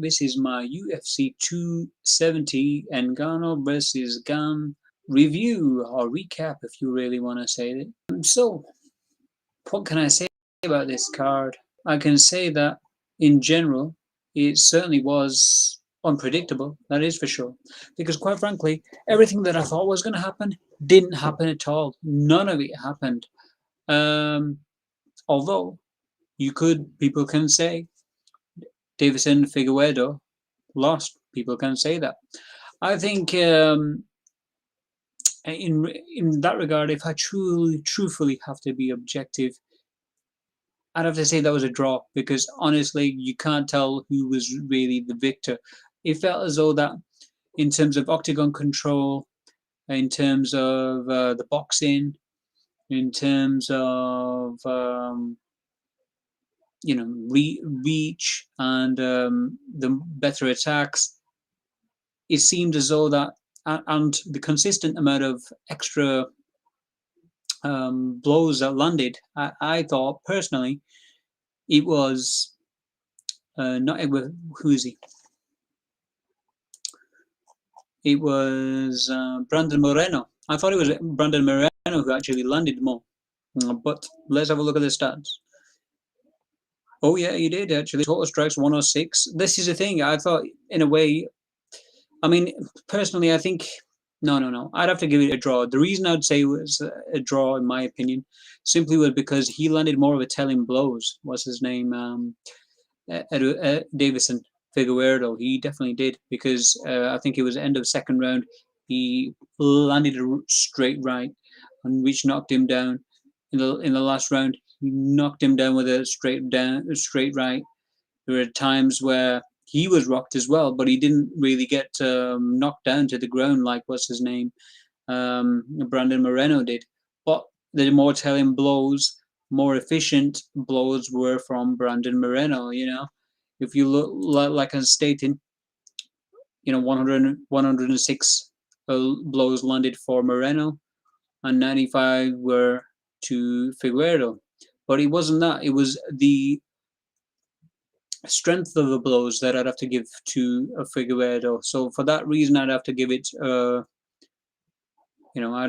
This is my UFC 270 Ngannou versus Gan review or recap, if you really want to say it. So, what can I say about this card? I can say that in general, it certainly was unpredictable. That is for sure. Because quite frankly, everything that I thought was going to happen didn't happen at all. None of it happened. Although people can say Davison Figueiredo lost. People can say that. I think in that regard, if I truthfully have to be objective, I'd have to say that was a draw because honestly, you can't tell who was really the victor. It felt as though that in terms of octagon control, in terms of the boxing, in terms of reach and the better attacks, it seemed as though that and the consistent amount of extra blows that landed, I thought personally it was not Edward Huzi. It was Brandon Moreno. I thought it was Brandon Moreno who actually landed more. But let's have a look at the stats. Oh yeah, he did actually. Total strikes 106. This is the thing. I thought in a way. I mean, personally, I think no. I'd have to give it a draw. The reason I'd say it was a draw, in my opinion, simply was because he landed more of a telling blows. What's his name? Davison Figueiredo. He definitely did because I think it was end of second round. He landed a straight right, and which knocked him down. In the last round, he knocked him down with a straight right. There were times where he was rocked as well, but he didn't really get knocked down to the ground like what's his name, Brandon Moreno did. But the more telling blows, more efficient blows were from Brandon Moreno. If you look like I stated, 106 blows landed for Moreno, and 95 were to Figueiredo. But it wasn't that; it was the strength of the blows that I'd have to give to Figueiredo. So for that reason, I'd have to give it. I'd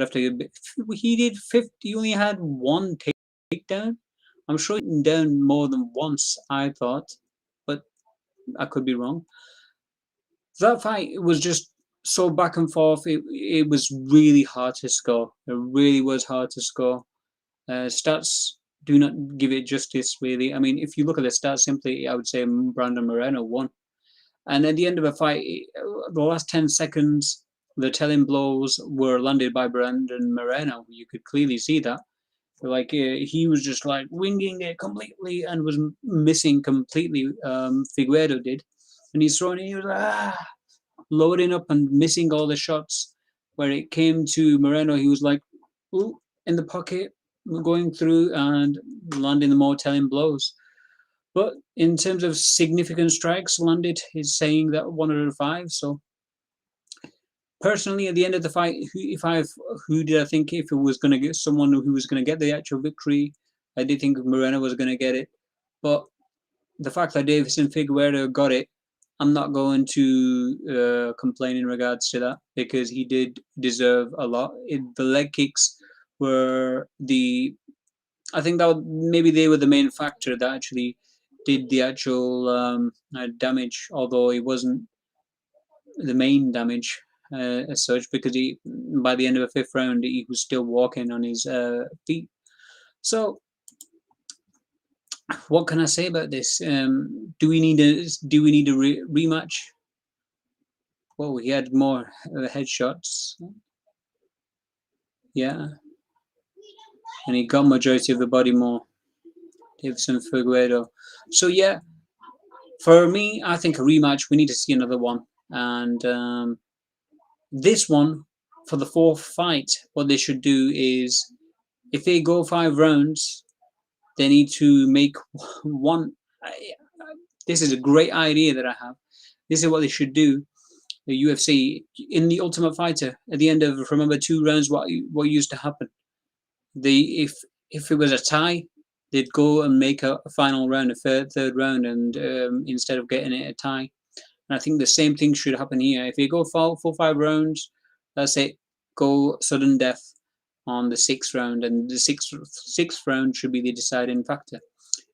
have to give it. He did 50. He only had one takedown. I'm sure he down more than once. I thought, but I could be wrong. That fight was just so back and forth. It was really hard to score. It really was hard to score. Stats do not give it justice, really. I mean, if you look at the stats simply, I would say Brandon Moreno won. And at the end of a fight, the last 10 seconds, the telling blows were landed by Brandon Moreno. You could clearly see that. Like he was just like winging it completely and was missing completely. Figueredo did, and he's throwing it. He was loading up and missing all the shots. Where it came to Moreno, he was like, ooh, in the pocket, going through and landing the more telling blows. But in terms of significant strikes landed, he's saying that 105. So personally, at the end of the fight, who did I think if it was going to get someone who was going to get the actual victory? I did think Moreno was going to get it, but the fact that Davison Figueiredo got it, I'm not going to complain in regards to that because he did deserve a lot. The leg kicks were I think that maybe they were the main factor that actually did the actual damage, although it wasn't the main damage as such because by the end of the fifth round he was still walking on his feet. So what can I say about this? Do we need a rematch? Well, he had more headshots, yeah, and he got majority of the body more. Davison Figueiredo. So yeah, for me, I think a rematch. We need to see another one, and this one for the fourth fight. What they should do is, if they go 5 rounds, they need to make one. This is a great idea that I have. This is what they should do. The UFC in the Ultimate Fighter at the end of remember 2 rounds. What used to happen? If it was a tie, they'd go and make a final round, a third round, and instead of getting it a tie. And I think the same thing should happen here. If you go full 5 rounds, let's say go sudden death on the 6th round, and the sixth round should be the deciding factor.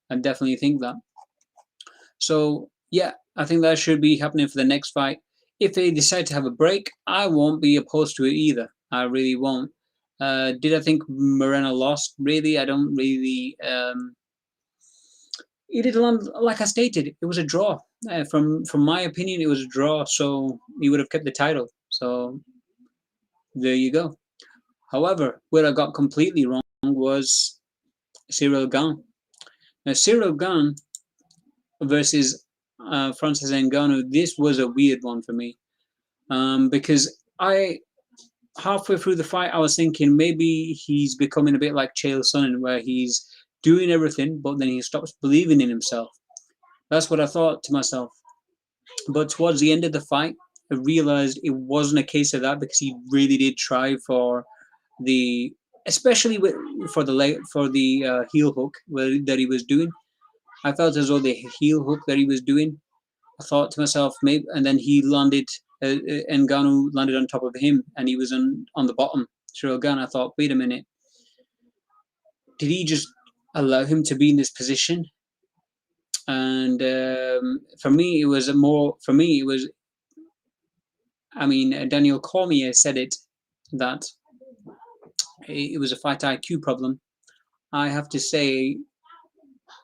I definitely think that. So yeah, I think that should be happening for the next fight. If they decide to have a break, I won't be opposed to it either. I really won't. Did I think Moreno lost? Really, I don't really. He did like I stated. It was a draw. From my opinion, it was a draw. So he would have kept the title. So there you go. However, where I got completely wrong was Cyril Gane. Now Cyril Gane versus Francis Ngannou. This was a weird one for me, because I halfway through the fight I was thinking maybe he's becoming a bit like Chael Sonnen, where he's doing everything but then he stops believing in himself. That's what I thought to myself. But towards the end of the fight, I realized it wasn't a case of that, because he really did try for the, especially for the heel hook that he was doing. I felt as though the heel hook that he was doing, I thought to myself, maybe, and then he landed, Ngannou landed on top of him, and he was on the bottom. Cyril Gane, I thought, wait a minute, did he just allow him to be in this position? And for me, it was more. For me, it was. I mean, Daniel Cormier said it, that it was a fight IQ problem. I have to say,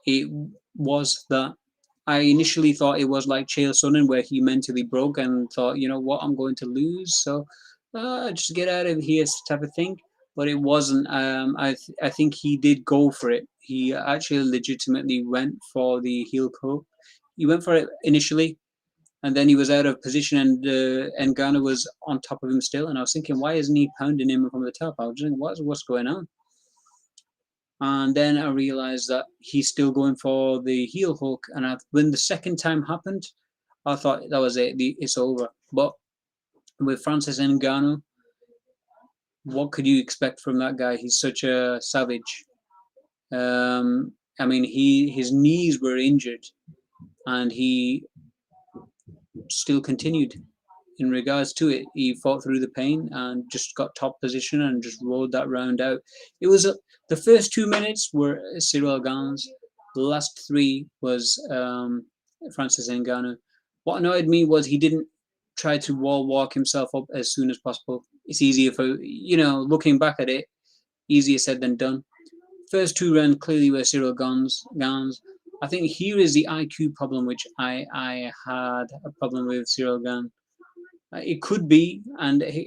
it was that. I initially thought it was like Chael Sonnen, where he mentally broke and thought, you know what, I'm going to lose, so just get out of here, type of thing. But it wasn't. I think he did go for it. He actually legitimately went for the heel hook. He went for it initially, and then he was out of position, and Ngannou was on top of him still. And I was thinking, why isn't he pounding him from the top? I was thinking, what's going on? And then I realized that he's still going for the heel hook. And when the second time happened, I thought that was it. It's over. But with Francis Ngannou, what could you expect from that guy? He's such a savage. I mean, his knees were injured, and he still continued. In regards to it, he fought through the pain and just got top position and just rode that round out. It was the first 2 minutes were Cyril Gane's. The last three was Francis Ngannou. What annoyed me was he didn't try to wall walk himself up as soon as possible. It's easier for, looking back at it, easier said than done. First 2 rounds clearly were Cyril Gane's. I think here is the IQ problem, which I had a problem with Cyril Gane. It could be, and it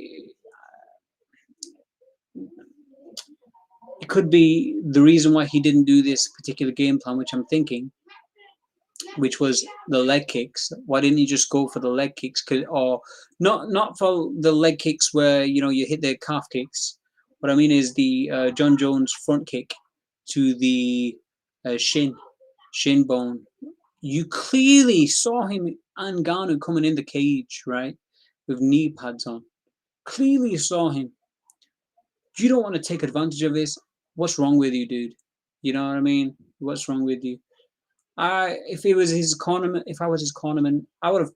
could be the reason why he didn't do this particular game plan, which I'm thinking, which was the leg kicks. Why didn't he just go for the leg kicks? Or not for the leg kicks where you hit the calf kicks. What I mean is the John Jones front kick to the shin bone. You clearly saw him and Ngannou coming in the cage, right, with knee pads on. Clearly saw him. You don't want to take advantage of this. What's wrong with you, dude? You know what I mean? What's wrong with you? If I was his cornerman, I would have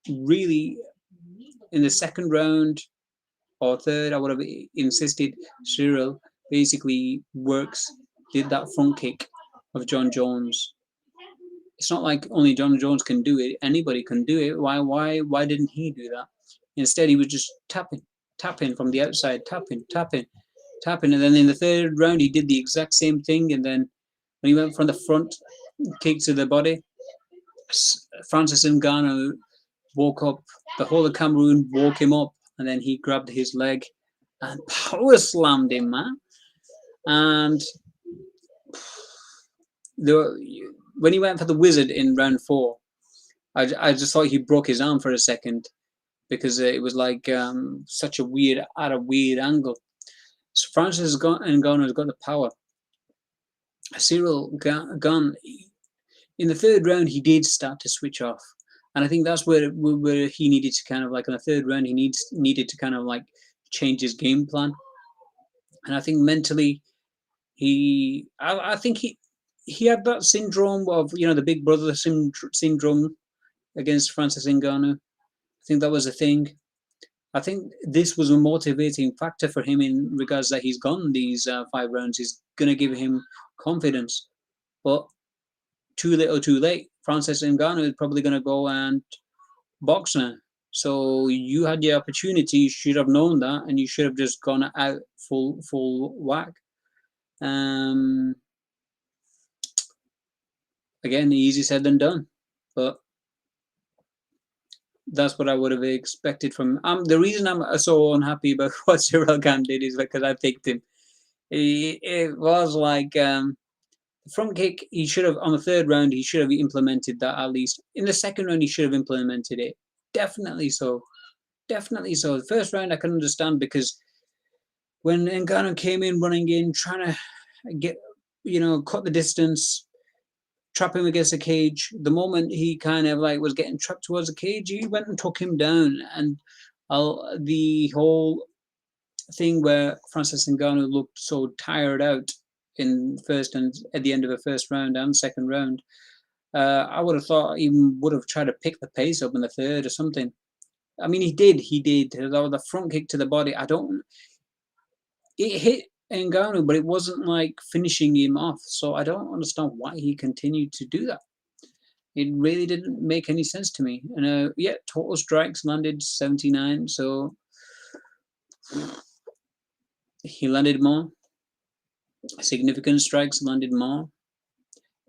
really, in the second round or third, I would have insisted Cyril basically did that front kick of John Jones. It's not like only John Jones can do it. Anybody can do it. Why didn't he do that? Instead, he was just tapping from the outside, tapping. And then in the third round, he did the exact same thing. And then when he went from the front kick to the body, Francis Ngannou woke up. The whole of Cameroon woke him up, and then he grabbed his leg and power slammed him, man. And when he went for the wizard in round 4, I just thought he broke his arm for a second, because it was like such a weird angle. So Francis Ngannou has got the power. Cyril Gane, in the third round, he did start to switch off, and I think that's where he needed to kind of like, in the third round, he needed to kind of like change his game plan. And I think mentally, I think he had that syndrome of the big brother syndrome. against Francis Ngannou. I think that was a thing. I think this was a motivating factor for him in regards that he's gone these 5 rounds. He's going to give him confidence. But too little, too late. Francis Ngannou is probably going to go and box now. So you had the opportunity. You should have known that, and you should have just gone out full whack. Again, easy said than done, but that's what I would have expected from. The reason I'm so unhappy about what Cyril Gane did is because I picked him. It was like the front kick. He should have on the 3rd round. He should have implemented that at least. In the 2nd round, he should have implemented it. Definitely so. Definitely so. The 1st round I can understand because when Ngannou came in running in, trying to get cut the distance, trap him against the cage. The moment he kind of like was getting trapped towards the cage, he went and took him down. And the whole thing where Francis Ngannou looked so tired out in first and at the end of the 1st round and 2nd round, I would have thought he would have tried to pick the pace up in the 3rd or something. I mean, he did. The front kick to the body. It hit Ngannou, but it wasn't like finishing him off. So I don't understand why he continued to do that. It really didn't make any sense to me. And yeah, total strikes landed 79. So he landed more. Significant strikes landed more.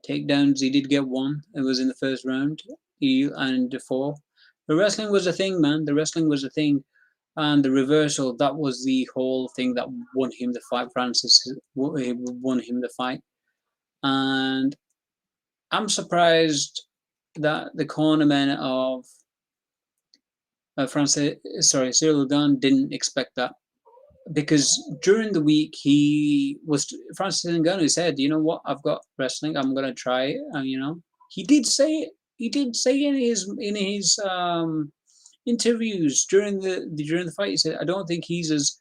Takedowns, he did get 1. It was in the 1st round. And 4. The wrestling was a thing, man. The wrestling was a thing. And the reversal, that was the whole thing that won him the fight. Francis won him the fight. And I'm surprised that the cornermen of Cyril Gane didn't expect that. Because during the week, Francis Ngannou said, you know what, I've got wrestling, I'm going to try it. And, he did say in his interviews during the fight, he said, I don't think he's as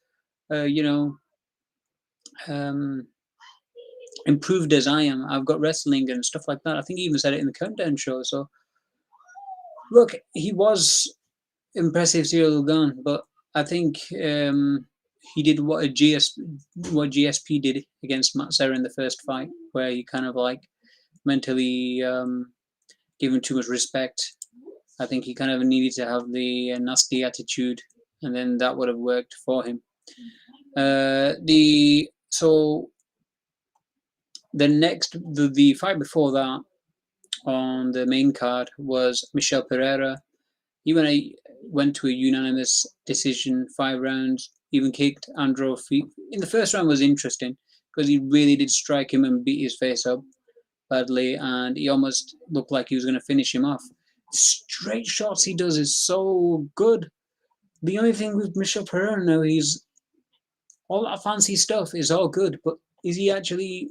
improved as I am. I've got wrestling and stuff like that. I think he even said it in the Countdown show. So look, he was impressive, Cyril Gane, but I think he did what GSP did against Matt Serra in the first fight, where he kind of like mentally gave him too much respect. I think he kind of needed to have the nasty attitude, and then that would have worked for him. The fight before that on the main card was Michel Pereira. He went to a unanimous decision, 5 rounds, even kicked Andro feet. In the 1st round was interesting because he really did strike him and beat his face up badly, and he almost looked like he was going to finish him off. The straight shots he does is so good. The only thing with Michel Pereira now, all that fancy stuff is all good, but is he actually,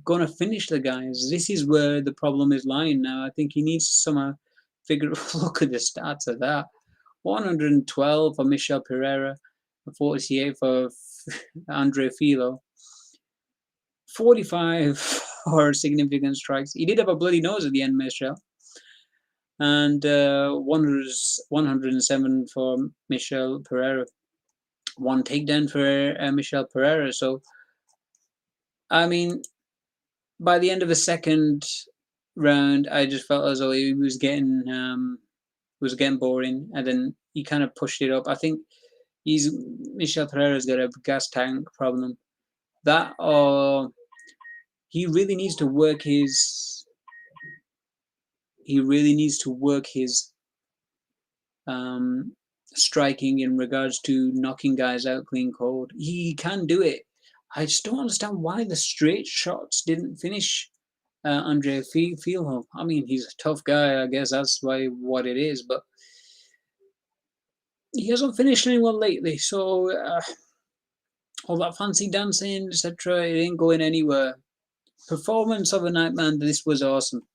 going to finish the guys? This is where the problem is lying now. I think he needs to somehow look at the stats of that. 112 for Michel Pereira, 48 for Andre Filo, 45 for significant strikes. He did have a bloody nose at the end, Michel. And 107 for Michel Pereira. 1 takedown for Michel Pereira. So, I mean, by the end of the 2nd round, I just felt as though he was getting boring, and then he kind of pushed it up. I think Michel Pereira's got a gas tank problem. That he really needs to work his. He really needs to work his striking in regards to knocking guys out clean cold. He can do it. I just don't understand why the straight shots didn't finish Andre Filo. I mean, he's a tough guy. I guess that's what it is. But he hasn't finished anyone lately. So all that fancy dancing, etc., it ain't going anywhere. Performance of the night, man. This was awesome.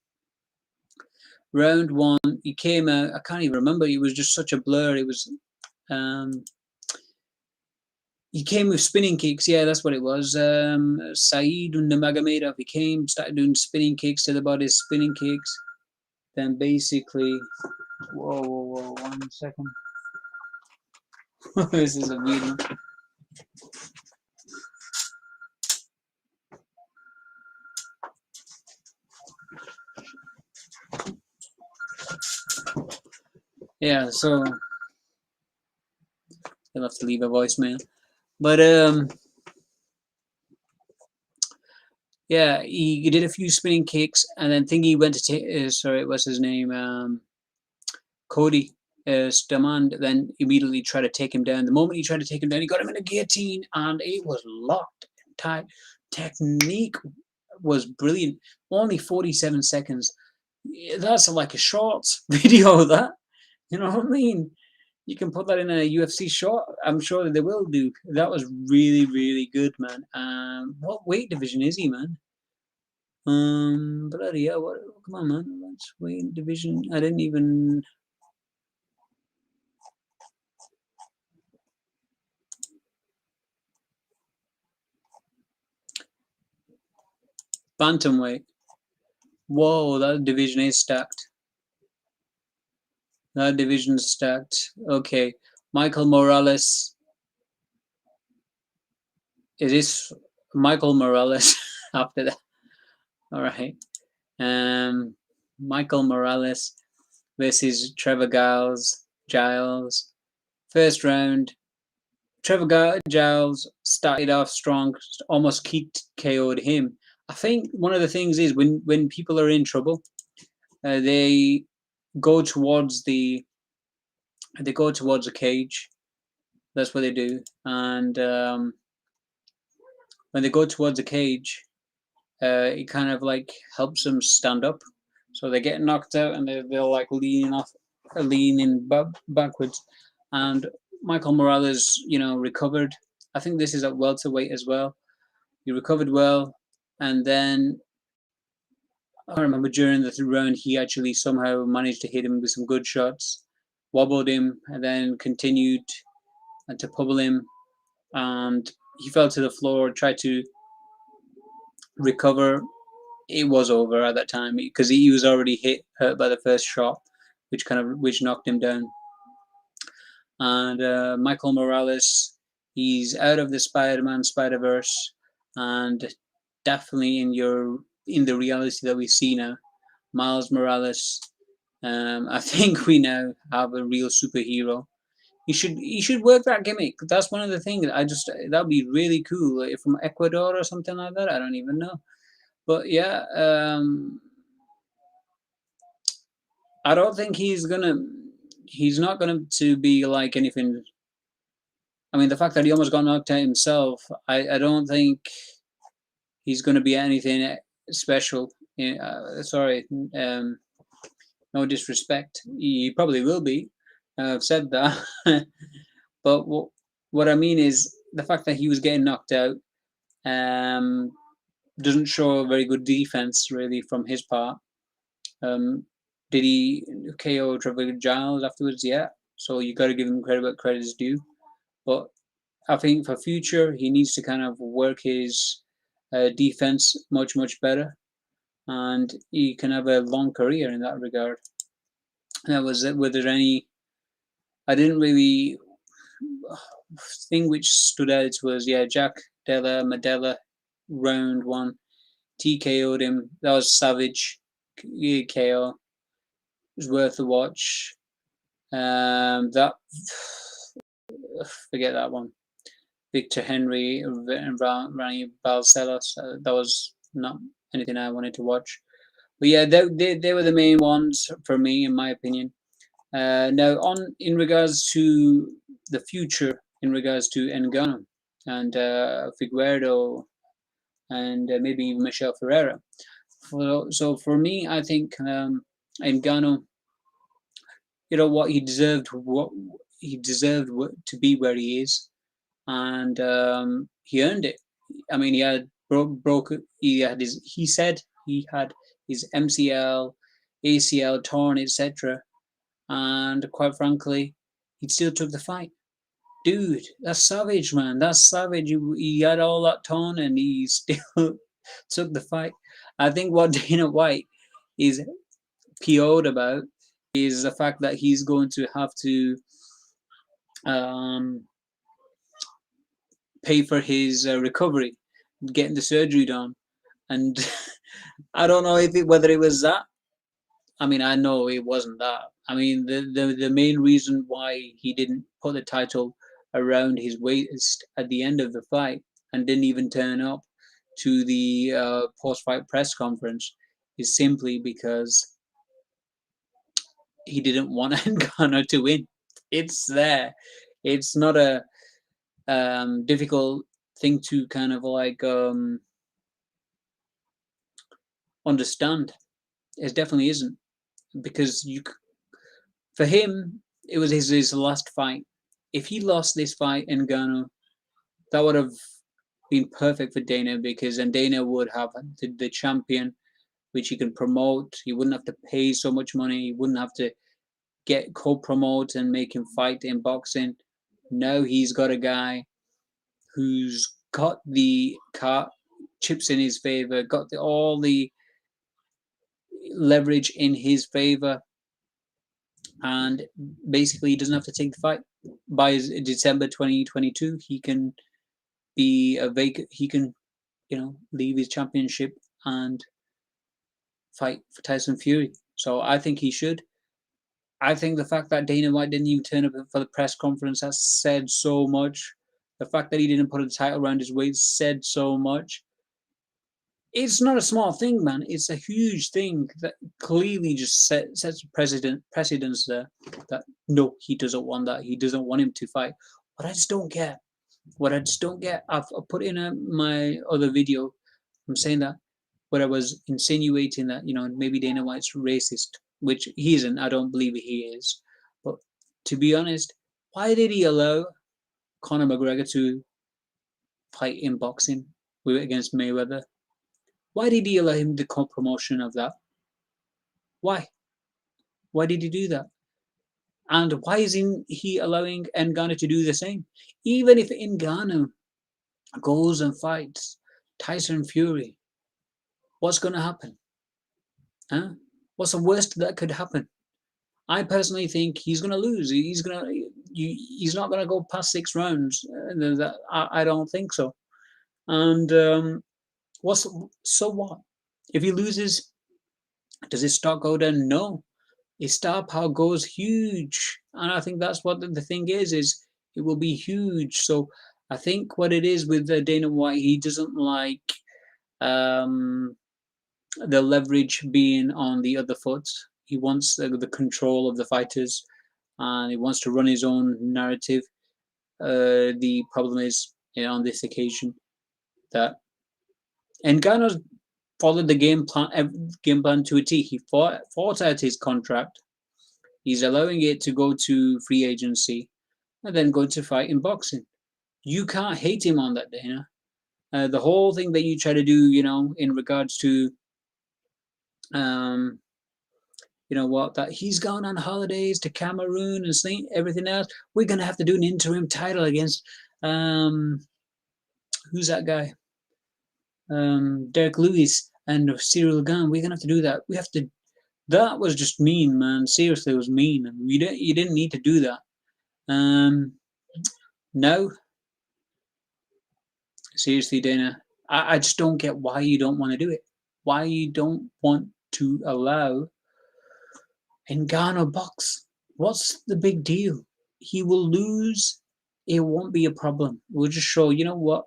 Round 1, he came out. I can't even remember. It was just such a blur. It was. He came with spinning kicks. Yeah, that's what it was. Saeed Nurmagomedov. He started doing spinning kicks to the body, spinning kicks. Then basically Whoa, whoa, whoa! 1 second. This is a weird one. Yeah, so you'll have to leave a voicemail. But yeah, he did a few spinning kicks, and then Thingy went to take. Sorry, what's his name? Cody Stamand then immediately tried to take him down. The moment he tried to take him down, he got him in a guillotine, and it was locked tight. Technique was brilliant. Only 47 seconds. That's like a short video. That, you know what I mean? You can put that in a UFC short. I'm sure that they will do. That was really, really good, man. What weight division is he, man? Bloody hell! What? Come on, man. What's weight division? I didn't even. Bantamweight. Whoa, that division is stacked. That division's stacked. Okay, Michael Morales. It is Michael Morales after that. All right. Michael Morales versus Trevor Giles. First round. Trevor Giles started off strong, almost KO'd him. I think one of the things is when people are in trouble, they go towards the cage. That's what they do, and when they go towards the cage, it kind of like helps them stand up. So they get knocked out and they'll like leaning backwards. And Michael Morales, recovered. I think this is at welterweight as well. He recovered well, and then I remember during the round he actually somehow managed to hit him with some good shots, wobbled him, and then continued to pummel him, and he fell to the floor, tried to recover. It was over at that time because he was already hurt by the first shot, which knocked him down. And Michael Morales, he's out of the Spider-Man Spider-Verse, and definitely in the reality that we see now. Miles Morales, I think we now have a real superhero. He should work that gimmick. That's one of the things. That'd be really cool, like from Ecuador or something like that. I don't even know, but yeah, I don't think He's not gonna to be like anything. I mean, the fact that he almost got knocked out himself, I don't think he's gonna be anything special. Sorry, no disrespect. He probably will be. I've said that, but what I mean is the fact that he was getting knocked out um, doesn't show a very good defense really from his part. Um, did he KO Trevor Giles afterwards? Yeah. So you got to give him credit where credit is due. But I think for future, he needs to kind of work his defense much better, and he can have a long career in that regard. That was it. Were there any? I didn't really thing which stood out was Jack Della Madella, round one, TKO'd him. That was savage. KO. It was worth a watch. That forget that one. Victor Henry and Rani Balcelos. That was not anything I wanted to watch. But yeah, they were the main ones for me, in my opinion. Now, in regards to the future, in regards to Ngannou and Figueiredo and maybe even Michel Ferreira. So for me, I think Ngannou, what he deserved to be where he is, and he earned it. I mean, he had broke. He said he had his MCL, ACL torn, etc. And quite frankly, he still took the fight. Dude, that's savage, man. That's savage. He had all that torn and he still took the fight. I think what Dana White is PO'd about is the fact that he's going to have to um, pay for his recovery, getting the surgery done, and I don't know whether it was that. I mean, I know it wasn't that. I mean, the main reason why he didn't put the title around his waist at the end of the fight and didn't even turn up to the post-fight press conference is simply because he didn't want Ngannou to win. It's there. It's not a difficult thing to kind of like understand. It definitely isn't, because for him it was his last fight. If he lost this fight in Ngannou, that would have been perfect for Dana, because then Dana would have the champion, which he can promote. He wouldn't have to pay so much money. He wouldn't have to get co-promote and make him fight in boxing. Now he's got a guy who's got the chips in his favor, got all the leverage in his favor, and basically he doesn't have to take the fight. By December 2022, he can be a vacant. He can, leave his championship and fight for Tyson Fury. So I think he should. I think the fact that Dana White didn't even turn up for the press conference has said so much. The fact that he didn't put a title around his waist said so much. It's not a small thing, man. It's a huge thing that clearly just sets precedence there. That no, he doesn't want that. He doesn't want him to fight. What I just don't get. I've put in my other video. I'm saying that where I was insinuating that maybe Dana White's racist, which he isn't. I don't believe he is. But to be honest, why did he allow Conor McGregor to fight in boxing against Mayweather? Why did he allow him the co-promotion of that? Why? Why did he do that? And why isn't he allowing Ngannou to do the same? Even if Ngannou goes and fights Tyson Fury, what's going to happen? Huh? What's the worst that could happen? I personally think he's going to lose. He's not going to go past 6 rounds. I don't think so. And so what? If he loses, does his stock go down? No. His star power goes huge. And I think that's what the thing is it will be huge. So I think what it is with Dana White, he doesn't like the leverage being on the other foot. He wants the control of the fighters, and he wants to run his own narrative. The problem is, on this occasion, that Ngannou followed the game plan to a T. He fought out his contract. He's allowing it to go to free agency and then going to fight in boxing. You can't hate him on that, Dana. The whole thing that you try to do, in regards to, that he's gone on holidays to Cameroon and everything else. We're going to have to do an interim title against, who's that guy? Derek Lewis and Cyril Gane. We're going to have to do that. That was just mean, man. Seriously, it was mean. You didn't need to do that. No. Seriously, Dana, I just don't get why you don't want to do it. Why you don't want to allow Ngannou box. What's the big deal? He will lose. It won't be a problem. We'll just show, what?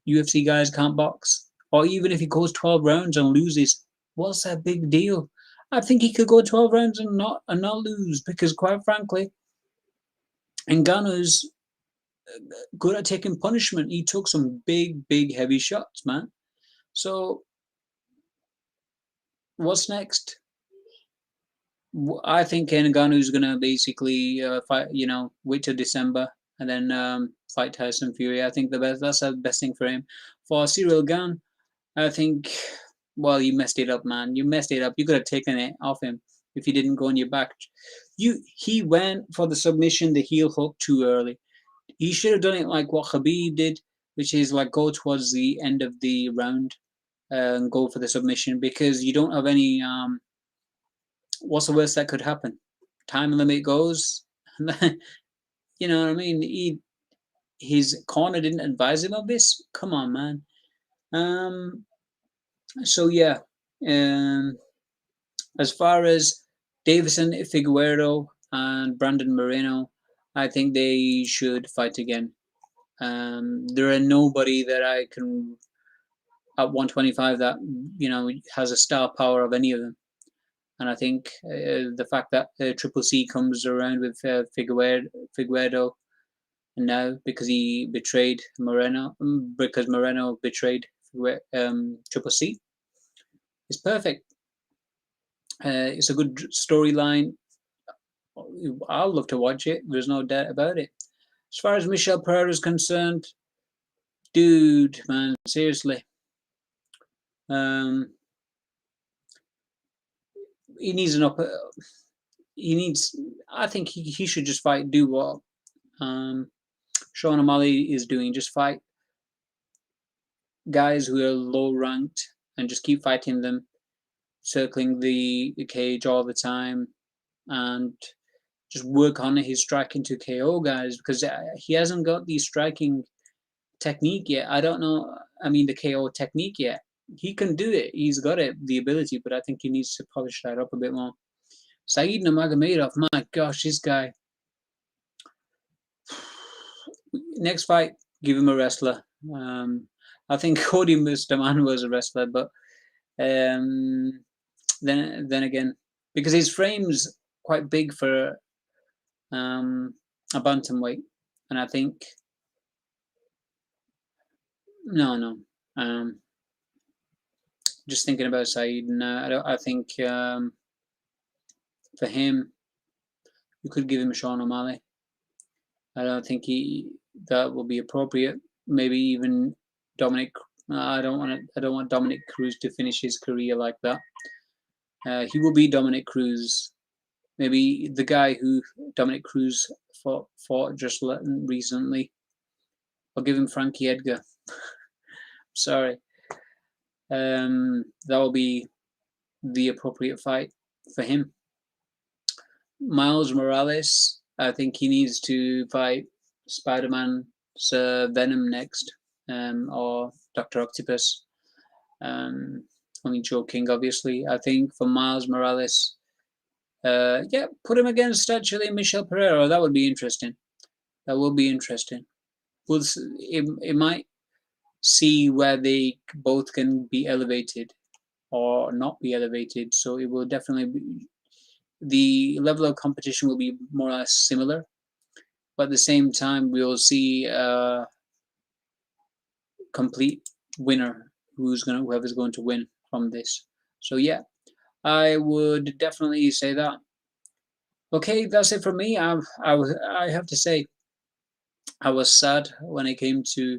UFC guys can't box. Or even if he goes 12 rounds and loses, what's that big deal? I think he could go 12 rounds and not lose, because quite frankly, Ngannou's good at taking punishment. He took some big, big, heavy shots, man. So what's next? I think Ngannou's gonna basically fight. Wait till December and then fight Tyson Fury. I think that's the best thing for him. For Cyril Gane, I think, well, you messed it up, man. You messed it up. You could have taken it off him if he didn't go on your back. He went for the submission, the heel hook, too early. He should have done it like what Khabib did, which is like go towards the end of the round and go for the submission, because you don't have any what's the worst that could happen? Time limit goes. You know what I mean? His corner didn't advise him of this. Come on, man. Um, so yeah. Um, as far as Davison, Figueroa, and Brandon Moreno, I think they should fight again. There are nobody that I can at 125 that has a star power of any of them. And I think the fact that Triple C comes around with Figueredo now because he betrayed Moreno, because Moreno betrayed Triple C, is perfect. It's a good storyline. I'll love to watch it. There's no doubt about it. As far as Michel Pereira is concerned, dude, man, seriously, um, he needs an up. He needs. I think he should just fight. Do what Sean O'Malley is doing. Just fight guys who are low ranked and just keep fighting them, circling the cage all the time, and just work on his striking to KO guys because he hasn't got the striking technique yet. I don't know. I mean, the KO technique yet. He can do it. He's got it, the ability, but I think he needs to polish that up a bit more. Saeed Nurmagomedov, my gosh, this guy. Next fight, give him a wrestler. I think Cody Mustaman was a wrestler, but then again, because his frame's quite big for a bantamweight, and I think no. Just thinking about Saeed now, I think for him, you could give him Sean O'Malley. I don't think that will be appropriate. Maybe even Dominic. I don't want Dominic Cruz to finish his career like that. He will be Dominic Cruz. Maybe the guy who Dominic Cruz fought just recently. I'll give him Frankie Edgar. Sorry. That will be the appropriate fight for him. Miles Morales, I think he needs to fight Spider-Man Venom next, or Dr. Octopus. Only joking, obviously. I think for Miles Morales, yeah, put him against actually Michel Pereira. That would be interesting. That will be interesting. It might see where they both can be elevated or not be elevated. So it will definitely be, the level of competition will be more or less similar, but at the same time we'll see a complete winner whoever's going to win from this. So yeah, I would definitely say that. Okay, that's it for me. I have to say I was sad when it came to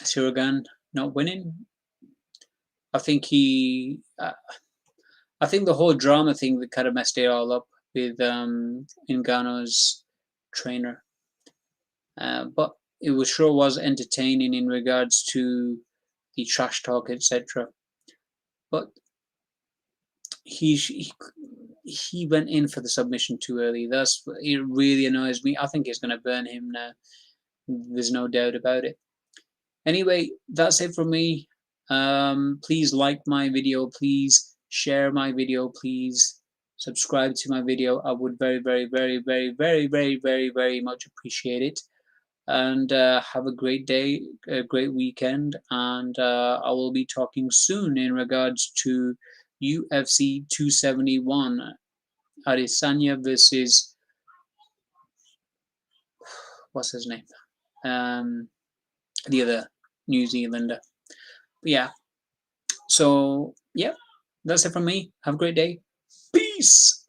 Sirogan not winning. I think I think the whole drama thing that kind of messed it all up with Ngannou's trainer. But it was entertaining in regards to the trash talk, etc. But he he went in for the submission too early. It really annoys me. I think it's going to burn him now. There's no doubt about it. Anyway, that's it from me. Please like my video. Please share my video. Please subscribe to my video. I would very, very, very, very, very, very, very, very much appreciate it. And have a great day, a great weekend. And I will be talking soon in regards to UFC 271. Adesanya versus, what's his name? The other New Zealander. But yeah. So, yeah, that's it from me. Have a great day. Peace.